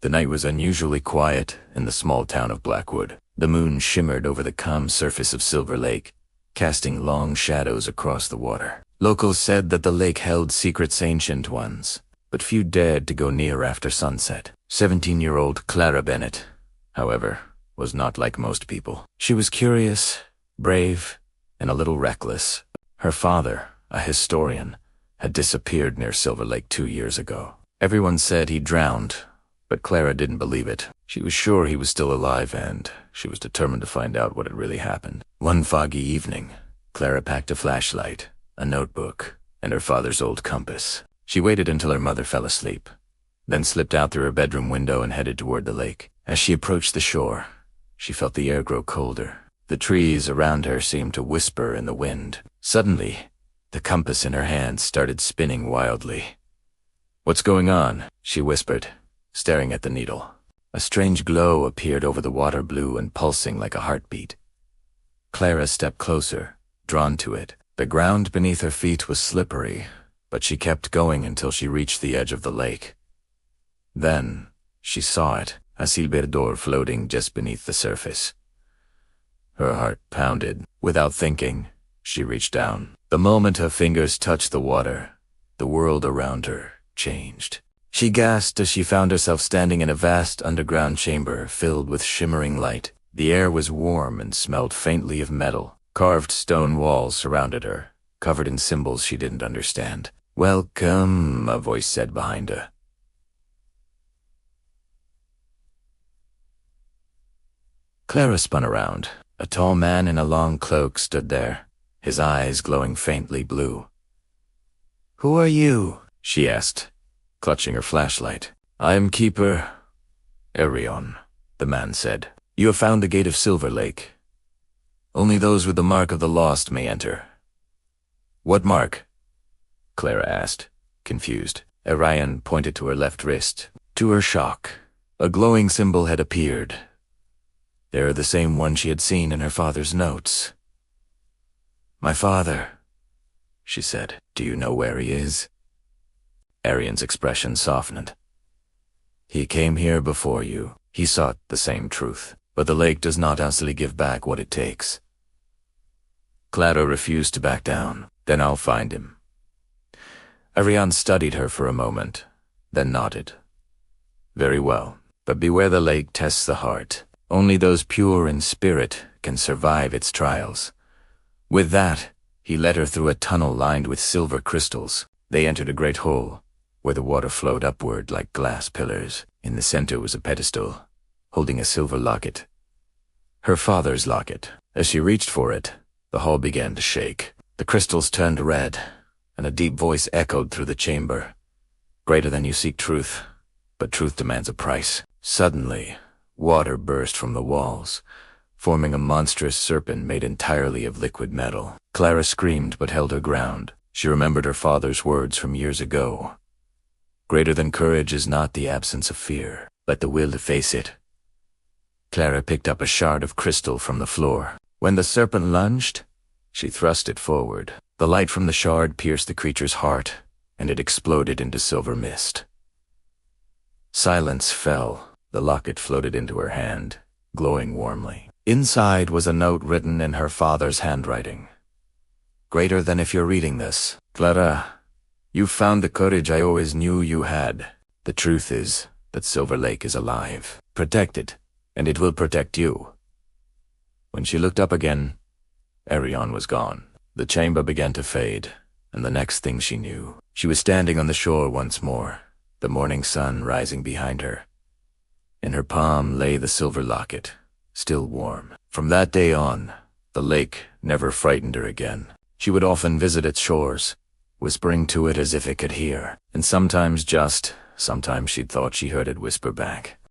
The night was unusually quiet in the small town of Blackwood. The moon shimmered over the calm surface of Silver Lake, casting long shadows across the water. Locals said that the lake held secrets, ancient ones, but few dared to go near after sunset. 17-year-old Clara Bennett, however, was not like most people. She was curious, brave, and a little reckless. Her father, a historian, had disappeared near Silver Lake 2 years ago. Everyone said he drowned, but Clara didn't believe it. She was sure he was still alive, and she was determined to find out what had really happened. One foggy evening, Clara packed a flashlight, a notebook, and her father's old compass. She waited until her mother fell asleep, then slipped out through her bedroom window and headed toward the lake. As she approached the shore, she felt the air grow colder. The trees around her seemed to whisper in the wind. Suddenly, the compass in her hand started spinning wildly. "What's going on?" she whispered, staring at the needle. A strange glow appeared over the water, blue and pulsing like a heartbeat. Clara stepped closer, drawn to it. The ground beneath her feet was slippery, but she kept going until she reached the edge of the lake. Then, she saw it, a silver door floating just beneath the surface. Her heart pounded. Without thinking, she reached down. The moment her fingers touched the water, the world around her changed. She gasped as she found herself standing in a vast underground chamber filled with shimmering light. The air was warm and smelled faintly of metal. Carved stone walls surrounded her, covered in symbols she didn't understand. "Welcome," a voice said behind her. Clara spun around. A tall man in a long cloak stood there, his eyes glowing faintly blue. "Who are you?" she asked, clutching her flashlight. "I am Keeper Arion," the man said. "You have found the gate of Silver Lake. Only those with the mark of the lost may enter." "What mark?" Clara asked, confused. Arion pointed to her left wrist. To her shock, a glowing symbol had appeared. They were the same one she had seen in her father's notes. "My father," she said. "Do you know where he is?" Arion's expression softened. "He came here before you. He sought the same truth, but the lake does not easily give back what it takes." Clara refused to back down. "Then I'll find him." Arion studied her for a moment, then nodded. "Very well, but beware, the lake tests the heart. Only those pure in spirit can survive its trials." With that, he led her through a tunnel lined with silver crystals. They entered a great hole, where the water flowed upward like glass pillars. In the center was a pedestal, holding a silver locket. Her father's locket. As she reached for it, the hall began to shake. The crystals turned red, and a deep voice echoed through the chamber. "Greater than you seek truth, but truth demands a price." Suddenly, water burst from the walls, forming a monstrous serpent made entirely of liquid metal. Clara screamed but held her ground. She remembered her father's words from years ago. "Greater than courage is not the absence of fear, but the will to face it." Clara picked up a shard of crystal from the floor. When the serpent lunged, she thrust it forward. The light from the shard pierced the creature's heart, and it exploded into silver mist. Silence fell. The locket floated into her hand, glowing warmly. Inside was a note written in her father's handwriting. "Greater than if you're reading this. Clara, you found the courage I always knew you had. The truth is that Silver Lake is alive. Protect it, and it will protect you." When she looked up again, Arion was gone. The chamber began to fade, and the next thing she knew, she was standing on the shore once more, the morning sun rising behind her. In her palm lay the silver locket, still warm. From that day on, the lake never frightened her again. She would often visit its shores, whispering to it as if it could hear, and sometimes she'd thought she heard it whisper back.